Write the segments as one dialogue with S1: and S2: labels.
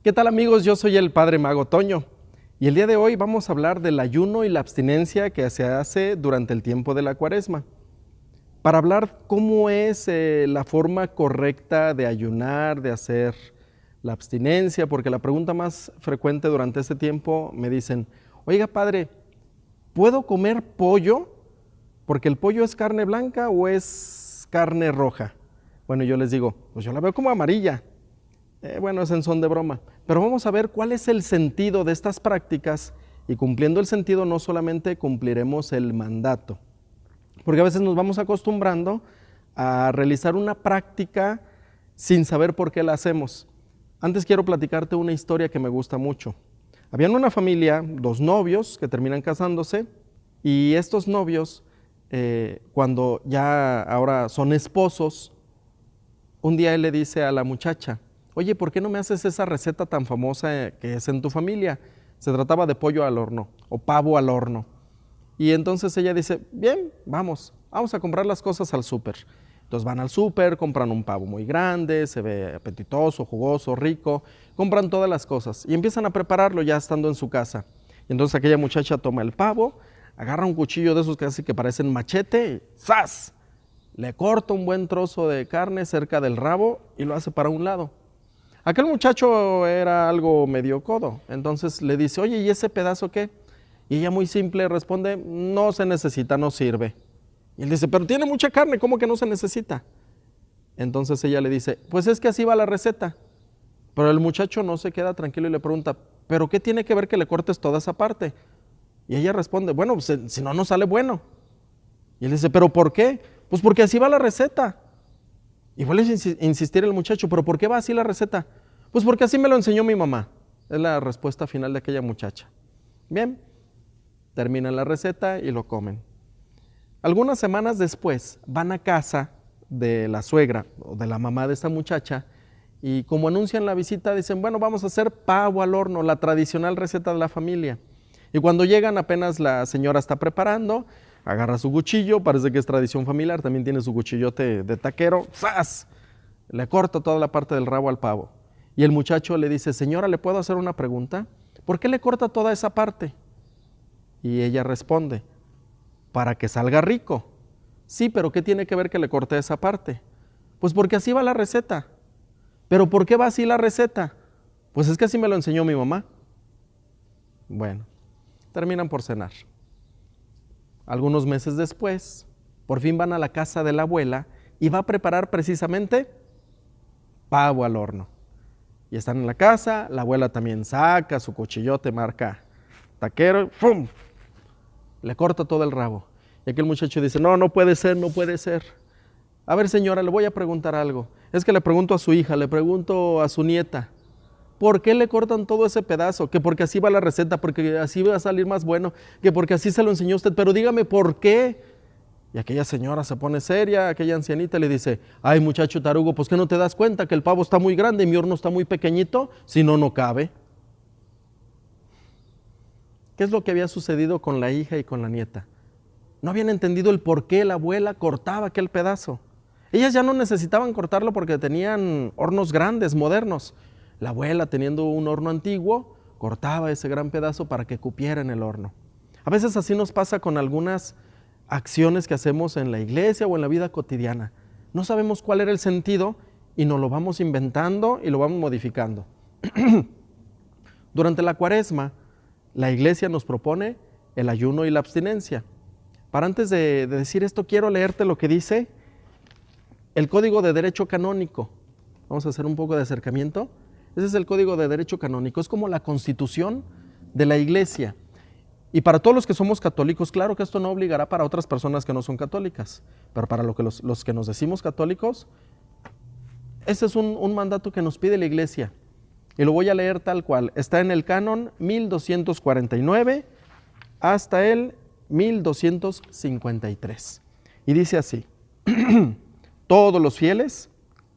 S1: ¿Qué tal amigos? Yo soy el Padre Mago Toño y el día de hoy vamos a hablar del ayuno y la abstinencia que se hace durante el tiempo de la Cuaresma. Para hablar cómo es la forma correcta de ayunar, de hacer la abstinencia, porque la pregunta más frecuente durante este tiempo me dicen, oiga Padre, ¿puedo comer pollo? Porque el pollo es carne blanca o es carne roja. Bueno, yo les digo, pues yo la veo como amarilla. Bueno, es en son de broma. Pero vamos a ver cuál es el sentido de estas prácticas y cumpliendo el sentido no solamente cumpliremos el mandato. Porque a veces nos vamos acostumbrando a realizar una práctica sin saber por qué la hacemos. Antes quiero platicarte una historia que me gusta mucho. Habían una familia, dos novios que terminan casándose y estos novios, cuando ya ahora son esposos, un día él le dice a la muchacha, oye, ¿por qué no me haces esa receta tan famosa que es en tu familia? Se trataba de pollo al horno o pavo al horno. Y entonces ella dice, bien, vamos a comprar las cosas al súper. Entonces van al súper, compran un pavo muy grande, se ve apetitoso, jugoso, rico, compran todas las cosas y empiezan a prepararlo ya estando en su casa. Y entonces aquella muchacha toma el pavo, agarra un cuchillo de esos que casi que parecen machete y ¡zas! Le corta un buen trozo de carne cerca del rabo y lo hace para un lado. Aquel muchacho era algo medio codo, entonces le dice, oye, ¿y ese pedazo qué? Y ella muy simple responde, no se necesita, no sirve. Y él dice, pero tiene mucha carne, ¿cómo que no se necesita? Entonces ella le dice, pues es que así va la receta. Pero el muchacho no se queda tranquilo y le pregunta, ¿pero qué tiene que ver que le cortes toda esa parte? Y ella responde, bueno, pues, si no, no sale bueno. Y él dice, ¿pero por qué? Pues porque así va la receta. Y vuelve a insistir el muchacho, ¿pero por qué va así la receta? Pues porque así me lo enseñó mi mamá. Es la respuesta final de aquella muchacha. Bien, terminan la receta y lo comen. Algunas semanas después van a casa de la suegra o de la mamá de esta muchacha y como anuncian la visita dicen, bueno, vamos a hacer pavo al horno, la tradicional receta de la familia. Y cuando llegan apenas la señora está preparando, agarra su cuchillo, parece que es tradición familiar, también tiene su cuchillote de taquero, ¡zas! Le corta toda la parte del rabo al pavo. Y el muchacho le dice, señora, ¿le puedo hacer una pregunta? ¿Por qué le corta toda esa parte? Y ella responde, para que salga rico. Sí, pero ¿qué tiene que ver que le corte esa parte? Pues porque así va la receta. ¿Pero por qué va así la receta? Pues es que así me lo enseñó mi mamá. Bueno, terminan por cenar. Algunos meses después, por fin van a la casa de la abuela y va a preparar precisamente pavo al horno. Y están en la casa, la abuela también saca su cuchillote marca taquero y ¡pum! Le corta todo el rabo. Y aquel muchacho dice, no, no puede ser, no puede ser. A ver señora, le voy a preguntar algo. Es que le pregunto a su hija, le pregunto a su nieta, ¿por qué le cortan todo ese pedazo? Que porque así va la receta, porque así va a salir más bueno, que porque así se lo enseñó usted, pero dígame por qué. Y aquella señora se pone seria, aquella ancianita le dice, ay muchacho tarugo, pues que no te das cuenta que el pavo está muy grande y mi horno está muy pequeñito, si no, no cabe. ¿Qué es lo que había sucedido con la hija y con la nieta? No habían entendido el por qué la abuela cortaba aquel pedazo. Ellas ya no necesitaban cortarlo porque tenían hornos grandes, modernos. La abuela, teniendo un horno antiguo, cortaba ese gran pedazo para que cupiera en el horno. A veces así nos pasa con algunas acciones que hacemos en la iglesia o en la vida cotidiana. No sabemos cuál era el sentido y nos lo vamos inventando y lo vamos modificando. Durante la Cuaresma, la iglesia nos propone el ayuno y la abstinencia. Para antes de decir esto, quiero leerte lo que dice el Código de Derecho Canónico. Vamos a hacer un poco de acercamiento. Ese es el Código de Derecho Canónico, es como la Constitución de la Iglesia. Y para todos los que somos católicos, claro que esto no obligará para otras personas que no son católicas, pero para los que nos decimos católicos, ese es un mandato que nos pide la Iglesia. Y lo voy a leer tal cual. Está en el canon 1249 hasta el 1253. Y dice así, todos los fieles,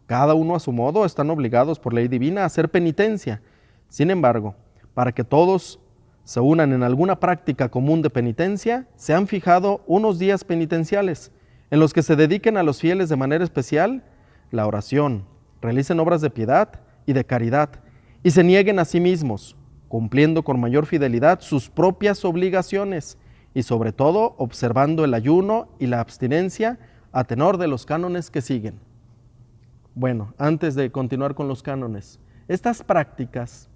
S1: cada uno a su modo, están obligados por ley divina a hacer penitencia. Sin embargo, para que todos se unan en alguna práctica común de penitencia, se han fijado unos días penitenciales en los que se dediquen a los fieles de manera especial la oración, realicen obras de piedad y de caridad y se nieguen a sí mismos, cumpliendo con mayor fidelidad sus propias obligaciones y sobre todo observando el ayuno y la abstinencia a tenor de los cánones que siguen. Bueno, antes de continuar con los cánones, estas prácticas,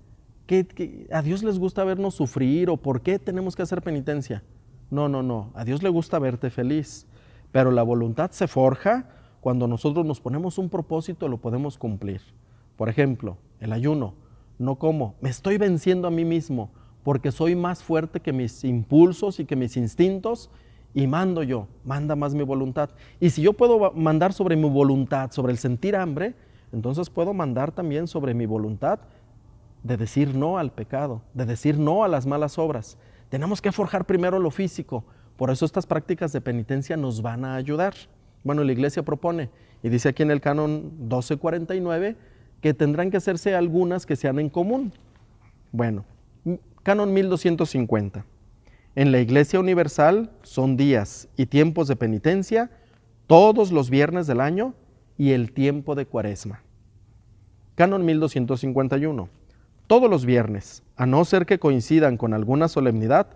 S1: ¿que a Dios les gusta vernos sufrir o por qué tenemos que hacer penitencia? No, a Dios le gusta verte feliz, pero la voluntad se forja cuando nosotros nos ponemos un propósito, lo podemos cumplir. Por ejemplo, el ayuno, no como, me estoy venciendo a mí mismo porque soy más fuerte que mis impulsos y que mis instintos y mando yo, manda más mi voluntad. Y si yo puedo mandar sobre mi voluntad, sobre el sentir hambre, entonces puedo mandar también sobre mi voluntad de decir no al pecado, de decir no a las malas obras. Tenemos que forjar primero lo físico, por eso estas prácticas de penitencia nos van a ayudar. Bueno, la Iglesia propone, y dice aquí en el canon 1249, que tendrán que hacerse algunas que sean en común. Bueno, canon 1250. En la Iglesia Universal son días y tiempos de penitencia todos los viernes del año y el tiempo de Cuaresma. Canon 1251. Todos los viernes, a no ser que coincidan con alguna solemnidad,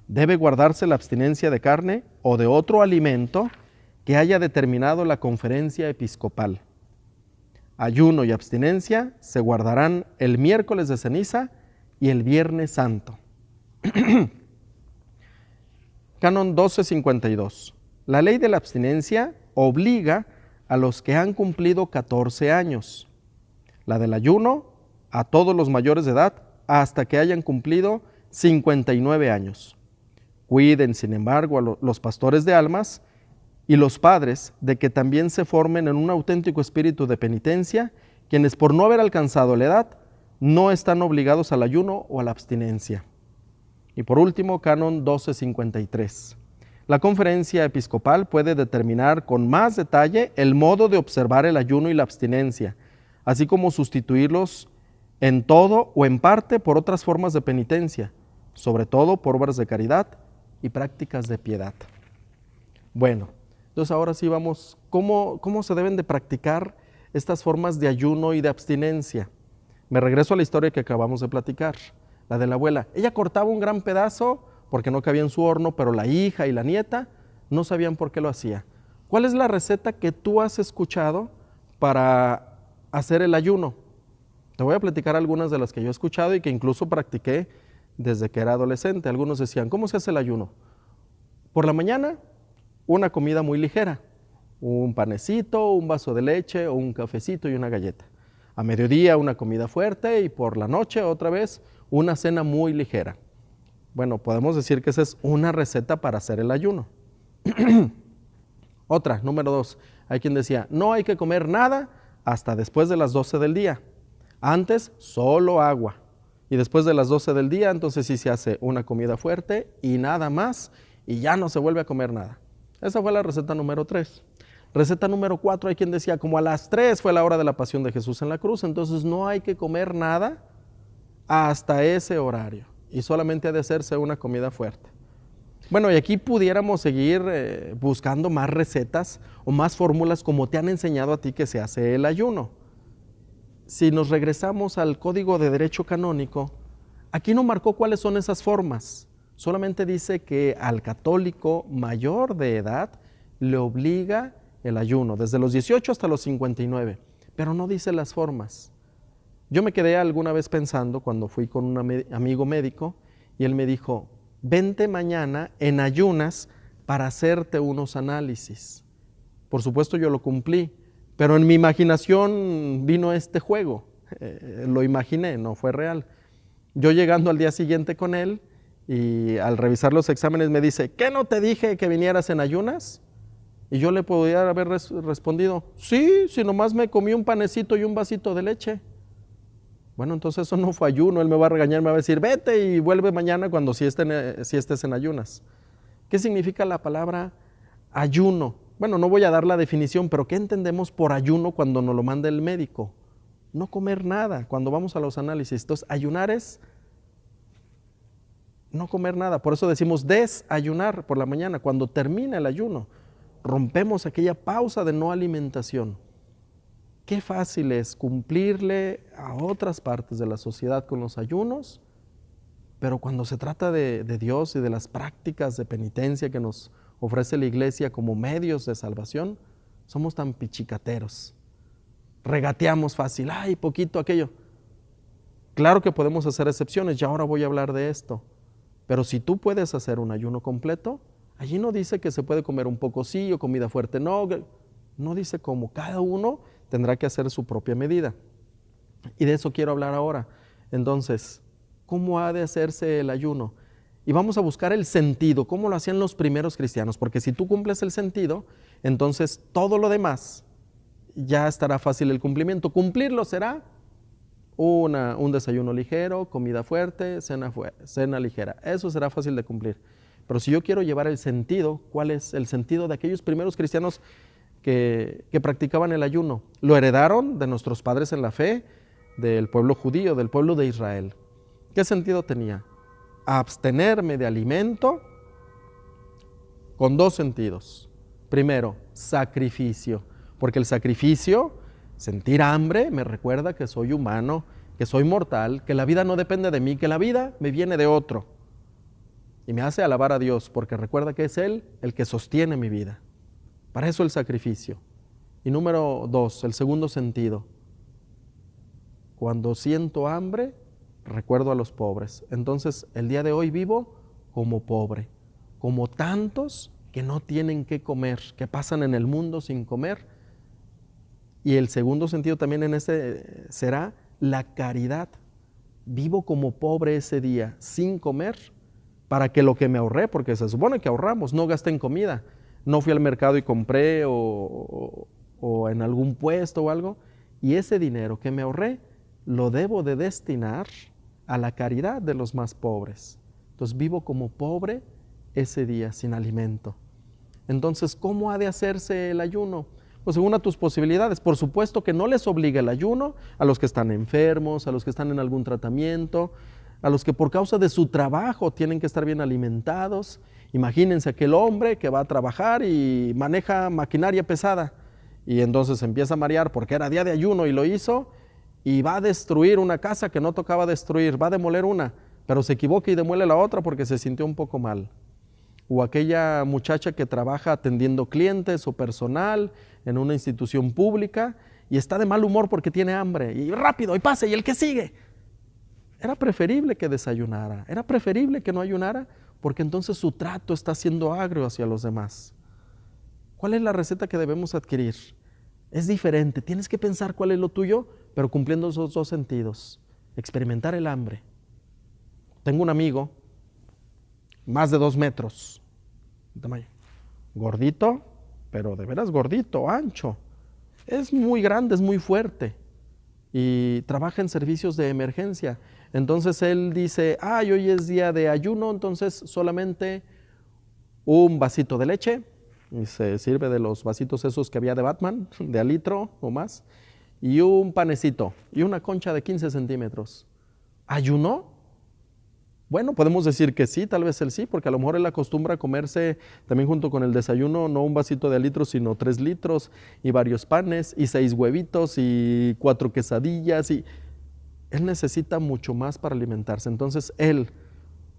S1: debe guardarse la abstinencia de carne o de otro alimento que haya determinado la conferencia episcopal. Ayuno y abstinencia se guardarán el miércoles de ceniza y el viernes santo. Canon 1252. La ley de la abstinencia obliga a los que han cumplido 14 años. La del ayuno a todos los mayores de edad hasta que hayan cumplido 59 años. Cuiden, sin embargo, a los pastores de almas y los padres de que también se formen en un auténtico espíritu de penitencia, quienes por no haber alcanzado la edad no están obligados al ayuno o a la abstinencia. Y por último, canon 1253. La conferencia episcopal puede determinar con más detalle el modo de observar el ayuno y la abstinencia, así como sustituirlos en todo o en parte por otras formas de penitencia, sobre todo por obras de caridad y prácticas de piedad. Bueno, entonces ahora sí vamos, ¿cómo se deben de practicar estas formas de ayuno y de abstinencia? Me regreso a la historia que acabamos de platicar, la de la abuela. Ella cortaba un gran pedazo porque no cabía en su horno, pero la hija y la nieta no sabían por qué lo hacía. ¿Cuál es la receta que tú has escuchado para hacer el ayuno? Te voy a platicar algunas de las que yo he escuchado y que incluso practiqué desde que era adolescente. Algunos decían, ¿cómo se hace el ayuno? Por la mañana, una comida muy ligera, un panecito, un vaso de leche o un cafecito y una galleta. A mediodía una comida fuerte y por la noche otra vez una cena muy ligera. Bueno, podemos decir que esa es una receta para hacer el ayuno. Otra, número 2, hay quien decía, no hay que comer nada hasta después de las 12 del día. Antes, solo agua. Y después de las 12 del día, entonces sí se hace una comida fuerte y nada más, y ya no se vuelve a comer nada. Esa fue la receta número 3. Receta número 4, hay quien decía, como a las 3 fue la hora de la pasión de Jesús en la cruz, entonces no hay que comer nada hasta ese horario, y solamente ha de hacerse una comida fuerte. Bueno, y aquí pudiéramos seguir buscando más recetas o más fórmulas como te han enseñado a ti que se hace el ayuno. Si nos regresamos al Código de Derecho Canónico, aquí no marcó cuáles son esas formas, solamente dice que al católico mayor de edad le obliga el ayuno, desde los 18 hasta los 59, pero no dice las formas. Yo me quedé alguna vez pensando cuando fui con un amigo médico y él me dijo, vente mañana en ayunas para hacerte unos análisis. Por supuesto yo lo cumplí, pero en mi imaginación vino este juego, lo imaginé, no fue real. Yo llegando al día siguiente con él y al revisar los exámenes me dice, ¿qué no te dije que vinieras en ayunas? Y yo le podría haber respondido, sí, si nomás me comí un panecito y un vasito de leche. Bueno, entonces eso no fue ayuno, él me va a regañar, me va a decir, vete y vuelve mañana cuando si estés en ayunas. ¿Qué significa la palabra ayuno? Bueno, no voy a dar la definición, pero ¿qué entendemos por ayuno cuando nos lo manda el médico? No comer nada cuando vamos a los análisis. Entonces, ayunar es no comer nada. Por eso decimos desayunar por la mañana. Cuando termina el ayuno, rompemos aquella pausa de no alimentación. qué fácil es cumplirle a otras partes de la sociedad con los ayunos, pero cuando se trata de Dios y de las prácticas de penitencia que nos ofrece la iglesia como medios de salvación, somos tan pichicateros. Regateamos fácil, ay, poquito aquello. Claro que podemos hacer excepciones, ya ahora voy a hablar de esto. Pero si tú puedes hacer un ayuno completo, allí no dice que se puede comer un poco sí o comida fuerte, no dice cómo. Cada uno tendrá que hacer su propia medida. Y de eso quiero hablar ahora. Entonces, ¿cómo ha de hacerse el ayuno? Y vamos a buscar el sentido, cómo lo hacían los primeros cristianos, porque si tú cumples el sentido, entonces todo lo demás ya estará fácil el cumplimiento. Cumplirlo será un desayuno ligero, comida fuerte, cena ligera. Eso será fácil de cumplir. Pero si yo quiero llevar el sentido, ¿cuál es el sentido de aquellos primeros cristianos que practicaban el ayuno? Lo heredaron de nuestros padres en la fe, del pueblo judío, del pueblo de Israel. ¿Qué sentido tenía? Abstenerme de alimento con dos sentidos. Primero, sacrificio, porque el sacrificio, sentir hambre, me recuerda que soy humano, que soy mortal, que la vida no depende de mí, que la vida me viene de otro. Y me hace alabar a Dios, porque recuerda que es Él el que sostiene mi vida. Para eso el sacrificio. Y número dos, el segundo sentido. Cuando siento hambre, recuerdo a los pobres. Entonces, el día de hoy vivo como pobre, como tantos que no tienen qué comer, que pasan en el mundo sin comer. Y el segundo sentido también en ese será la caridad. Vivo como pobre ese día, sin comer, para que lo que me ahorré, porque se supone que ahorramos, no gasté en comida, no fui al mercado y compré o en algún puesto o algo, y ese dinero que me ahorré lo debo de destinar a la caridad de los más pobres. Entonces vivo como pobre ese día, sin alimento. Entonces, ¿cómo ha de hacerse el ayuno? Pues según a tus posibilidades. Por supuesto que no les obliga el ayuno a los que están enfermos, a los que están en algún tratamiento, a los que por causa de su trabajo tienen que estar bien alimentados. Imagínense aquel hombre que va a trabajar y maneja maquinaria pesada y entonces empieza a marear porque era día de ayuno y lo hizo, y va a destruir una casa que no tocaba destruir, va a demoler una, pero se equivoca y demuele la otra porque se sintió un poco mal. O aquella muchacha que trabaja atendiendo clientes o personal en una institución pública y está de mal humor porque tiene hambre, y rápido, y pase, y el que sigue. Era preferible que desayunara, era preferible que no ayunara, porque entonces su trato está siendo agrio hacia los demás. ¿Cuál es la receta que debemos adquirir? Es diferente, tienes que pensar cuál es lo tuyo, pero cumpliendo esos dos sentidos. Experimentar el hambre. Tengo un amigo, más de 2 metros de tamaño, gordito, pero de veras gordito, ancho. Es muy grande, es muy fuerte y trabaja en servicios de emergencia. Entonces él dice, hoy es día de ayuno, entonces solamente un vasito de leche, y se sirve de los vasitos esos que había de Batman, de al litro o más, y un panecito y una concha de 15 centímetros. ¿Ayunó? Bueno, podemos decir que sí, tal vez él sí, porque a lo mejor él acostumbra a comerse también junto con el desayuno, no un vasito de al litro, sino 3 litros y varios panes y 6 huevitos y 4 quesadillas, y él necesita mucho más para alimentarse. Entonces él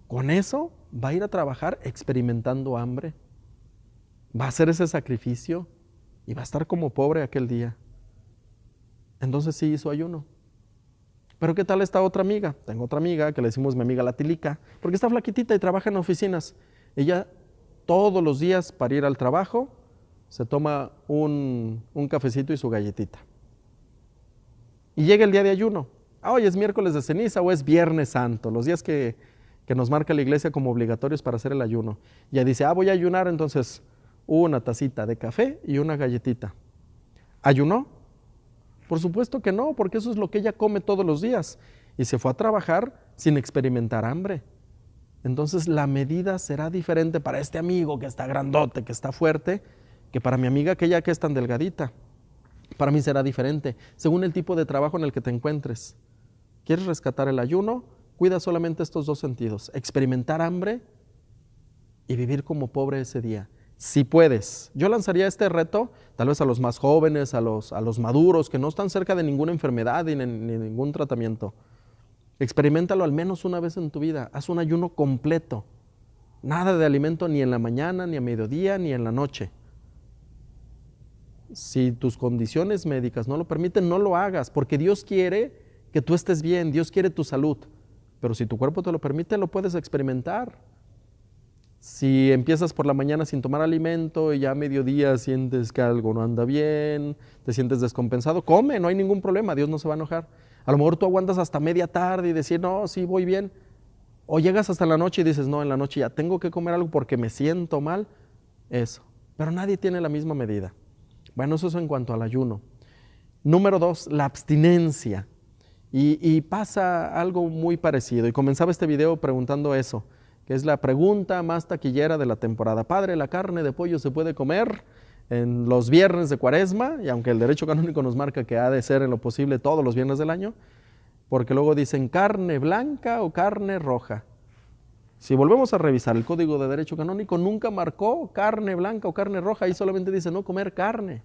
S1: con eso va a ir a trabajar experimentando hambre, va a hacer ese sacrificio y va a estar como pobre aquel día. Entonces sí hizo ayuno. Pero ¿qué tal esta otra amiga? Tengo otra amiga que le decimos mi amiga la Tilica, porque está flaquitita y trabaja en oficinas. Ella todos los días para ir al trabajo se toma un cafecito y su galletita. Y llega el día de ayuno. Hoy es miércoles de ceniza o es viernes santo, los días que nos marca la iglesia como obligatorios para hacer el ayuno. Y ella dice, voy a ayunar, entonces una tacita de café y una galletita. ¿Ayunó? Por supuesto que no, porque eso es lo que ella come todos los días. Y se fue a trabajar sin experimentar hambre. Entonces la medida será diferente para este amigo que está grandote, que está fuerte, que para mi amiga aquella que es tan delgadita. Para mí será diferente, según el tipo de trabajo en el que te encuentres. ¿Quieres rescatar el ayuno? Cuida solamente estos dos sentidos, experimentar hambre y vivir como pobre ese día. Si puedes. Yo lanzaría este reto, tal vez a los más jóvenes, a los maduros, que no están cerca de ninguna enfermedad ni ningún tratamiento. Experiméntalo al menos una vez en tu vida. Haz un ayuno completo. Nada de alimento ni en la mañana, ni a mediodía, ni en la noche. Si tus condiciones médicas no lo permiten, no lo hagas, porque Dios quiere que tú estés bien, Dios quiere tu salud. Pero si tu cuerpo te lo permite, lo puedes experimentar. Si empiezas por la mañana sin tomar alimento y ya a mediodía sientes que algo no anda bien, te sientes descompensado, come, no hay ningún problema, Dios no se va a enojar. A lo mejor tú aguantas hasta media tarde y decir, no, sí, voy bien. O llegas hasta la noche y dices, no, en la noche ya tengo que comer algo porque me siento mal. Eso. Pero nadie tiene la misma medida. Bueno, eso es en cuanto al ayuno. Número 2, la abstinencia. Y pasa algo muy parecido. Y comenzaba este video preguntando eso, que es la pregunta más taquillera de la temporada. Padre, ¿la carne de pollo se puede comer en los viernes de Cuaresma? Y aunque el derecho canónico nos marca que ha de ser en lo posible todos los viernes del año, porque luego dicen carne blanca o carne roja. Si volvemos a revisar el Código de Derecho Canónico, nunca marcó carne blanca o carne roja, ahí solamente dice no comer carne.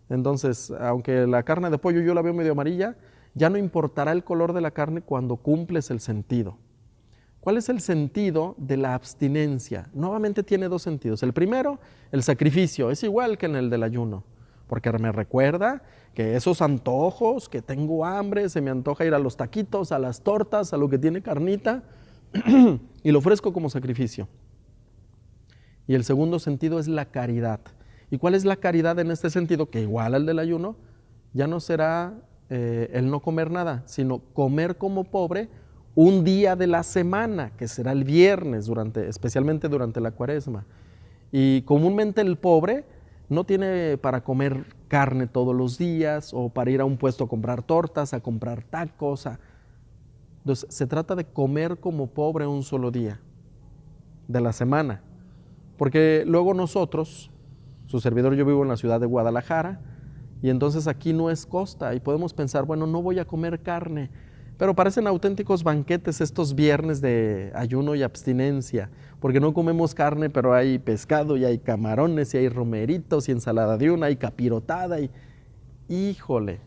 S1: Entonces, aunque la carne de pollo yo la veo medio amarilla, ya no importará el color de la carne cuando cumples el sentido. ¿Cuál es el sentido de la abstinencia? Nuevamente tiene dos sentidos. El primero, el sacrificio, es igual que en el del ayuno, porque me recuerda que esos antojos, que tengo hambre, se me antoja ir a los taquitos, a las tortas, a lo que tiene carnita, y lo ofrezco como sacrificio. Y el segundo sentido es la caridad. ¿Y cuál es la caridad en este sentido? Que igual al del ayuno, ya no será el no comer nada, sino comer como pobre un día de la semana, que será el viernes, especialmente durante la Cuaresma. Y comúnmente el pobre no tiene para comer carne todos los días o para ir a un puesto a comprar tortas, a comprar tacos. Entonces, se trata de comer como pobre un solo día de la semana. Porque luego nosotros, su servidor, yo vivo en la ciudad de Guadalajara, y entonces aquí no es costa y podemos pensar, bueno, no voy a comer carne, pero parecen auténticos banquetes estos viernes de ayuno y abstinencia, porque no comemos carne, pero hay pescado y hay camarones y hay romeritos y ensalada de una y capirotada y híjole.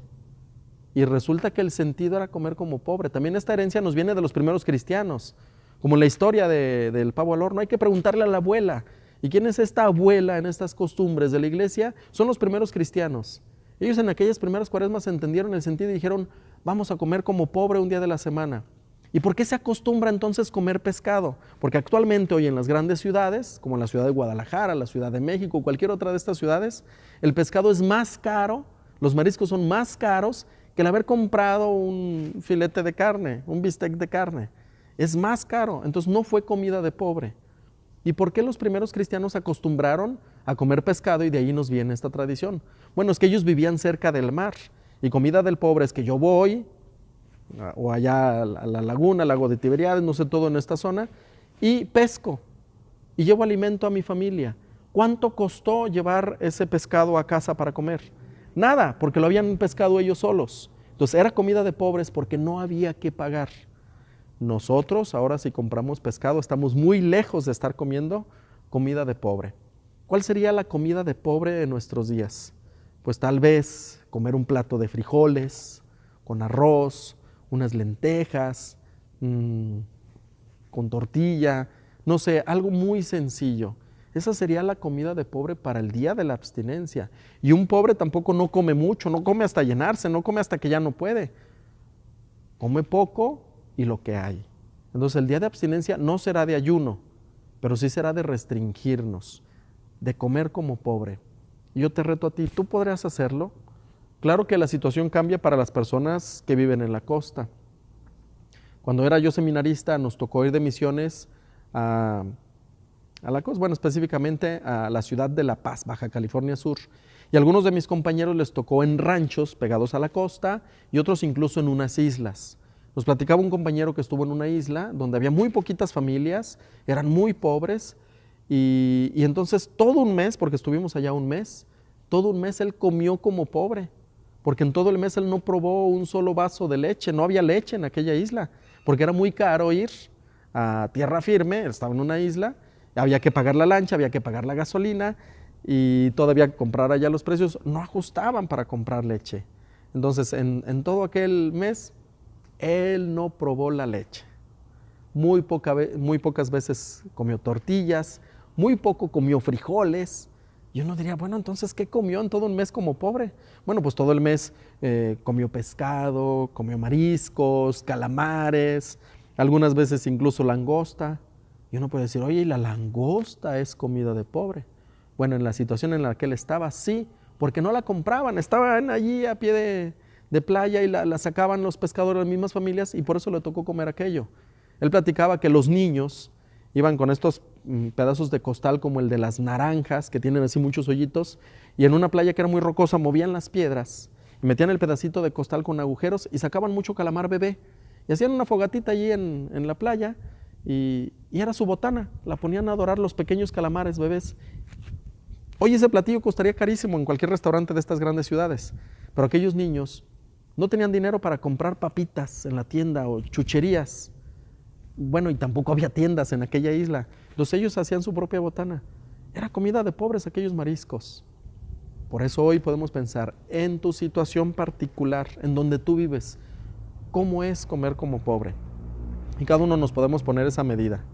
S1: Y resulta que el sentido era comer como pobre. También esta herencia nos viene de los primeros cristianos, como en la historia del pavo al horno. Hay que preguntarle a la abuela. ¿Y quién es esta abuela en estas costumbres de la iglesia? Son los primeros cristianos. Ellos en aquellas primeras cuaresmas entendieron el sentido y dijeron, vamos a comer como pobre un día de la semana. ¿Y por qué se acostumbra entonces comer pescado? Porque actualmente hoy en las grandes ciudades, como en la ciudad de Guadalajara, la Ciudad de México, cualquier otra de estas ciudades, el pescado es más caro, los mariscos son más caros que el haber comprado un filete de carne, un bistec de carne. Es más caro, entonces no fue comida de pobre. ¿Y por qué los primeros cristianos acostumbraron a comer pescado y de ahí nos viene esta tradición? Bueno, es que ellos vivían cerca del mar y comida del pobre es que yo voy o allá a la laguna, al lago de Tiberíades, no sé, todo en esta zona, y pesco y llevo alimento a mi familia. ¿Cuánto costó llevar ese pescado a casa para comer? Nada, porque lo habían pescado ellos solos. Entonces era comida de pobres porque no había que pagar. Nosotros ahora si compramos pescado estamos muy lejos de estar comiendo comida de pobre. ¿Cuál sería la comida de pobre de nuestros días? Pues tal vez comer un plato de frijoles, con arroz, unas lentejas, con tortilla, no sé, algo muy sencillo. Esa sería la comida de pobre para el día de la abstinencia. Y un pobre tampoco no come mucho, no come hasta llenarse, no come hasta que ya no puede. Come poco y lo que hay. Entonces el día de abstinencia no será de ayuno, pero sí será de restringirnos, de comer como pobre. Y yo te reto a ti, ¿tú podrías hacerlo? Claro que la situación cambia para las personas que viven en la costa. Cuando era yo seminarista nos tocó ir de misiones a la costa, bueno, específicamente a la ciudad de La Paz, Baja California Sur. Y a algunos de mis compañeros les tocó en ranchos pegados a la costa y otros incluso en unas islas. Nos platicaba un compañero que estuvo en una isla donde había muy poquitas familias, eran muy pobres y entonces todo un mes, porque estuvimos allá un mes, todo un mes él comió como pobre, porque en todo el mes él no probó un solo vaso de leche, no había leche en aquella isla, porque era muy caro ir a tierra firme, estaba en una isla, Había que pagar la lancha, había que pagar la gasolina y todavía comprar allá los precios no ajustaban para comprar leche. Entonces, en todo aquel mes, él no probó la leche. Muy pocas veces comió tortillas, muy poco comió frijoles. Y uno diría, bueno, entonces, ¿qué comió en todo un mes como pobre? Bueno, pues todo el mes comió pescado, comió mariscos, calamares, algunas veces incluso langosta. Y uno puede decir, oye, ¿y la langosta es comida de pobre? Bueno, en la situación en la que él estaba, sí, porque no la compraban, estaban allí a pie de playa y la sacaban los pescadores de las mismas familias y por eso le tocó comer aquello. Él platicaba que los niños iban con estos pedazos de costal como el de las naranjas, que tienen así muchos hoyitos, y en una playa que era muy rocosa movían las piedras y metían el pedacito de costal con agujeros y sacaban mucho calamar bebé. Y hacían una fogatita allí en la playa y era su botana, la ponían a adorar los pequeños calamares bebés. Hoy ese platillo costaría carísimo en cualquier restaurante de estas grandes ciudades, pero aquellos niños no tenían dinero para comprar papitas en la tienda o chucherías. Bueno, y tampoco había tiendas en aquella isla. Entonces ellos hacían su propia botana. Era comida de pobres aquellos mariscos. Por eso hoy podemos pensar en tu situación particular, en donde tú vives, cómo es comer como pobre. Y cada uno nos podemos poner esa medida.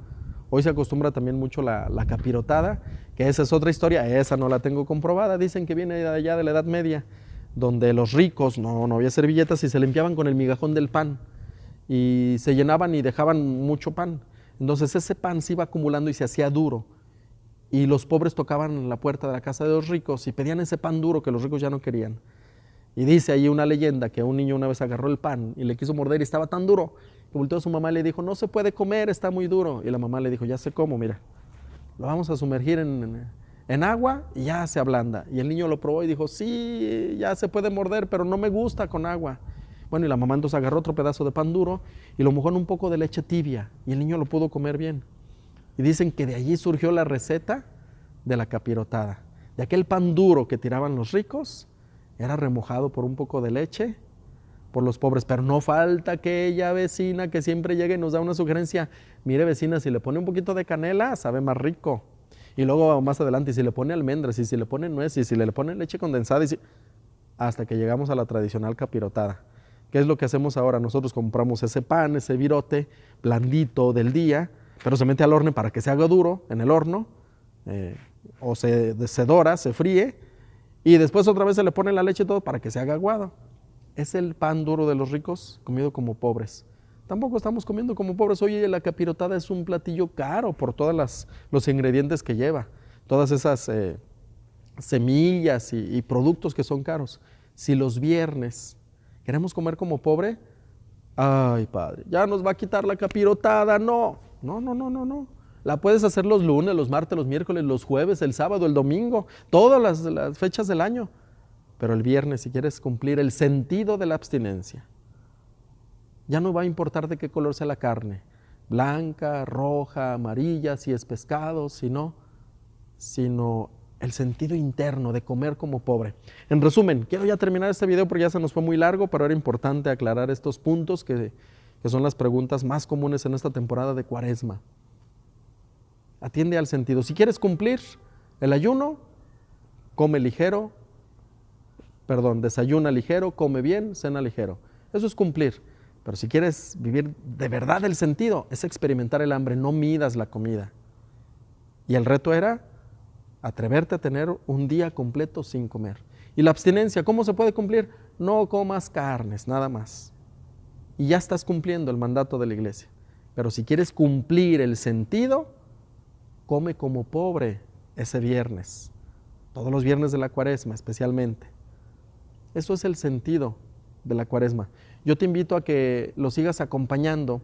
S1: Hoy se acostumbra también mucho la capirotada, que esa es otra historia, esa no la tengo comprobada, dicen que viene de allá de la Edad Media, donde los ricos, no había servilletas y se limpiaban con el migajón del pan y se llenaban y dejaban mucho pan. Entonces ese pan se iba acumulando y se hacía duro. Y los pobres tocaban la puerta de la casa de los ricos y pedían ese pan duro que los ricos ya no querían. Y dice ahí una leyenda que un niño una vez agarró el pan y le quiso morder y estaba tan duro que volteó a su mamá y le dijo, no se puede comer, está muy duro. Y la mamá le dijo, ya sé cómo, mira, lo vamos a sumergir en agua y ya se ablanda. Y el niño lo probó y dijo, sí, ya se puede morder, pero no me gusta con agua. Bueno, y la mamá entonces agarró otro pedazo de pan duro y lo mojó en un poco de leche tibia y el niño lo pudo comer bien. Y dicen que de allí surgió la receta de la capirotada. De aquel pan duro que tiraban los ricos, era remojado por un poco de leche por los pobres. Pero no falta aquella vecina que siempre llega y nos da una sugerencia. Mire, vecina, si le pone un poquito de canela, sabe más rico. Y luego más adelante, si le pone almendras, y si le pone nueces, y si le pone leche condensada, hasta que llegamos a la tradicional capirotada. ¿Qué es lo que hacemos ahora? Nosotros compramos ese pan, ese virote blandito del día, pero se mete al horno para que se haga duro en el horno, o se dora, se fríe, y después otra vez se le pone la leche y todo para que se haga aguado. Es el pan duro de los ricos comido como pobres. Tampoco estamos comiendo como pobres. Oye, la capirotada es un platillo caro por todos los ingredientes que lleva, todas esas semillas y productos que son caros. Si los viernes queremos comer como pobre, ay padre, ya nos va a quitar la capirotada. No. La puedes hacer los lunes, los martes, los miércoles, los jueves, el sábado, el domingo, todas las fechas del año. Pero el viernes, si quieres cumplir el sentido de la abstinencia, ya no va a importar de qué color sea la carne, blanca, roja, amarilla, si es pescado, sino el sentido interno de comer como pobre. En resumen, quiero ya terminar este video porque ya se nos fue muy largo, pero era importante aclarar estos puntos que son las preguntas más comunes en esta temporada de Cuaresma. Atiende al sentido. Si quieres cumplir el ayuno, desayuna ligero, come bien, cena ligero. Eso es cumplir. Pero si quieres vivir de verdad el sentido, es experimentar el hambre, no midas la comida. Y el reto era atreverte a tener un día completo sin comer. Y la abstinencia, ¿cómo se puede cumplir? No comas carnes, nada más. Y ya estás cumpliendo el mandato de la iglesia. Pero si quieres cumplir el sentido, come como pobre ese viernes. Todos los viernes de la Cuaresma especialmente. Eso es el sentido de la Cuaresma. Yo te invito a que lo sigas acompañando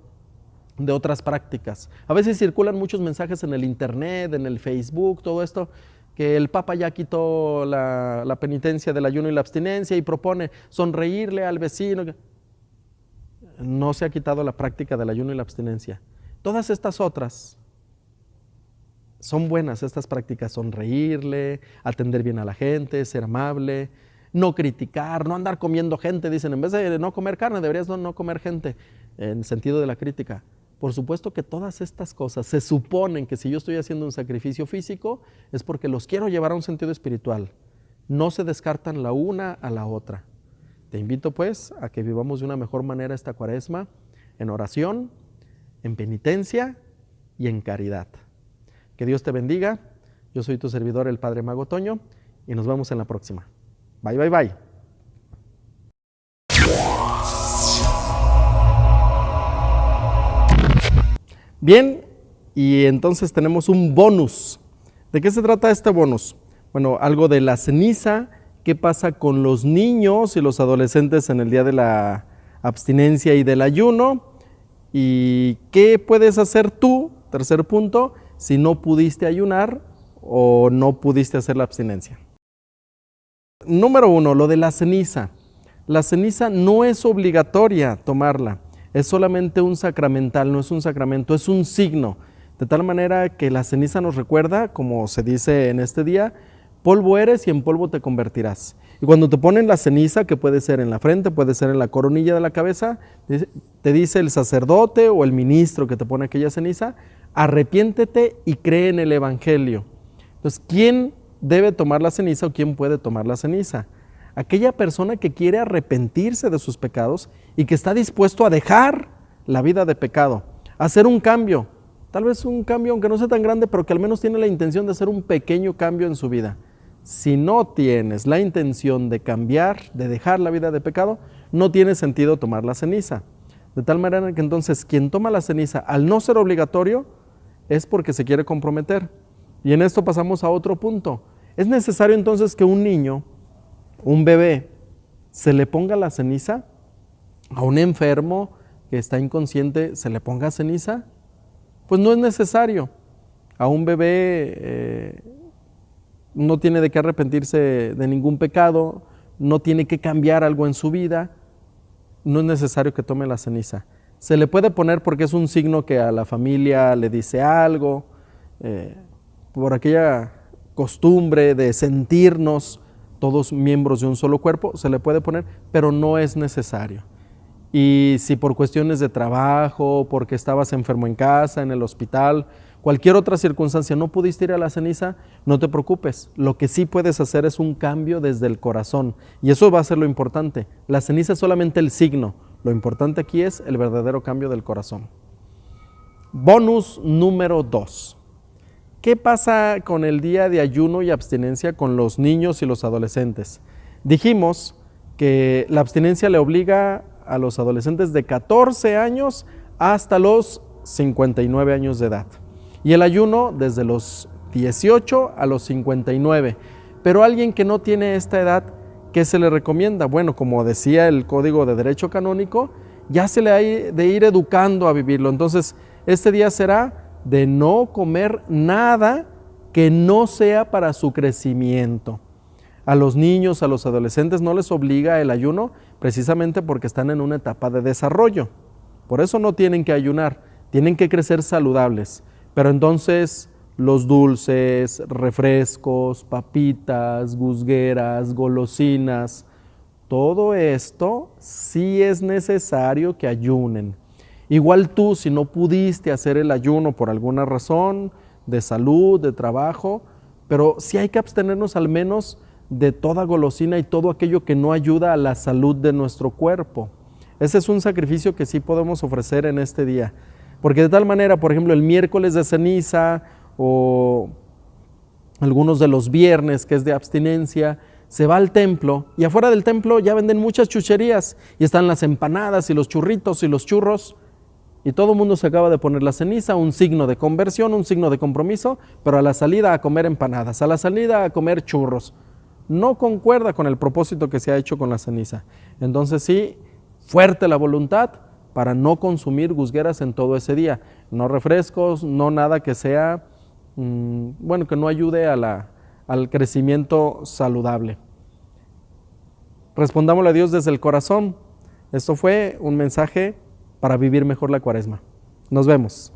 S1: de otras prácticas. A veces circulan muchos mensajes en el internet, en el Facebook, todo esto, que el Papa ya quitó la penitencia del ayuno y la abstinencia y propone sonreírle al vecino. No se ha quitado la práctica del ayuno y la abstinencia. Todas estas otras son buenas, estas prácticas, sonreírle, atender bien a la gente, ser amable, no criticar, no andar comiendo gente. Dicen, en vez de no comer carne, deberías no comer gente, en el sentido de la crítica. Por supuesto que todas estas cosas se suponen que si yo estoy haciendo un sacrificio físico es porque los quiero llevar a un sentido espiritual. No se descartan la una a la otra. Te invito pues a que vivamos de una mejor manera esta Cuaresma en oración, en penitencia y en caridad. Que Dios te bendiga. Yo soy tu servidor, el Padre Mago Toño, y nos vemos en la próxima. Bye, bye, bye. Bien, y entonces tenemos un bonus. ¿De qué se trata este bonus? Bueno, algo de la ceniza, qué pasa con los niños y los adolescentes en el día de la abstinencia y del ayuno, y qué puedes hacer tú, tercer punto, si no pudiste ayunar o no pudiste hacer la abstinencia. Número 1, lo de la ceniza. La ceniza no es obligatoria tomarla. Es solamente un sacramental, no es un sacramento, es un signo. De tal manera que la ceniza nos recuerda, como se dice en este día, polvo eres y en polvo te convertirás. Y cuando te ponen la ceniza, que puede ser en la frente, puede ser en la coronilla de la cabeza, te dice el sacerdote o el ministro que te pone aquella ceniza, arrepiéntete y cree en el Evangelio. Entonces, ¿quién debe tomar la ceniza o quién puede tomar la ceniza? Aquella persona que quiere arrepentirse de sus pecados y que está dispuesto a dejar la vida de pecado, a hacer un cambio, tal vez un cambio aunque no sea tan grande, pero que al menos tiene la intención de hacer un pequeño cambio en su vida. Si no tienes la intención de cambiar, de dejar la vida de pecado, no tiene sentido tomar la ceniza. De tal manera que entonces quien toma la ceniza, al no ser obligatorio, es porque se quiere comprometer. Y en esto pasamos a otro punto. Es necesario entonces que un niño, un bebé, se le ponga la ceniza. A un enfermo que está inconsciente se le ponga ceniza. Pues no es necesario. A un bebé no tiene de qué arrepentirse de ningún pecado, no tiene que cambiar algo en su vida, no es necesario que tome la ceniza. Se le puede poner porque es un signo que a la familia le dice algo, por aquella costumbre de sentirnos todos miembros de un solo cuerpo, se le puede poner, pero no es necesario. Y si por cuestiones de trabajo, porque estabas enfermo en casa, en el hospital, cualquier otra circunstancia, no pudiste ir a la ceniza, no te preocupes. Lo que sí puedes hacer es un cambio desde el corazón. Y eso va a ser lo importante. La ceniza es solamente el signo. Lo importante aquí es el verdadero cambio del corazón. Bonus número 2. ¿Qué pasa con el día de ayuno y abstinencia con los niños y los adolescentes? Dijimos que la abstinencia le obliga a los adolescentes de 14 años hasta los 59 años de edad. Y el ayuno desde los 18 a los 59. Pero alguien que no tiene esta edad, ¿qué se le recomienda? Bueno, como decía el Código de Derecho Canónico, ya se le ha de ir educando a vivirlo. Entonces, este día será de no comer nada que no sea para su crecimiento. A los niños, a los adolescentes no les obliga el ayuno precisamente porque están en una etapa de desarrollo. Por eso no tienen que ayunar, tienen que crecer saludables. Pero entonces los dulces, refrescos, papitas, gusgueras, golosinas, todo esto sí es necesario que ayunen. Igual tú, si no pudiste hacer el ayuno por alguna razón, de salud, de trabajo, pero sí hay que abstenernos al menos de toda golosina y todo aquello que no ayuda a la salud de nuestro cuerpo. Ese es un sacrificio que sí podemos ofrecer en este día. Porque de tal manera, por ejemplo, el miércoles de ceniza o algunos de los viernes, que es de abstinencia, se va al templo y afuera del templo ya venden muchas chucherías y están las empanadas y los churritos y los churros. Y todo el mundo se acaba de poner la ceniza, un signo de conversión, un signo de compromiso, pero a la salida a comer empanadas, a la salida a comer churros. No concuerda con el propósito que se ha hecho con la ceniza. Entonces sí, fuerte la voluntad para no consumir gusgueras en todo ese día. No refrescos, no nada que sea, que no ayude al crecimiento saludable. Respondámosle a Dios desde el corazón. Esto fue un mensaje para vivir mejor la Cuaresma. Nos vemos.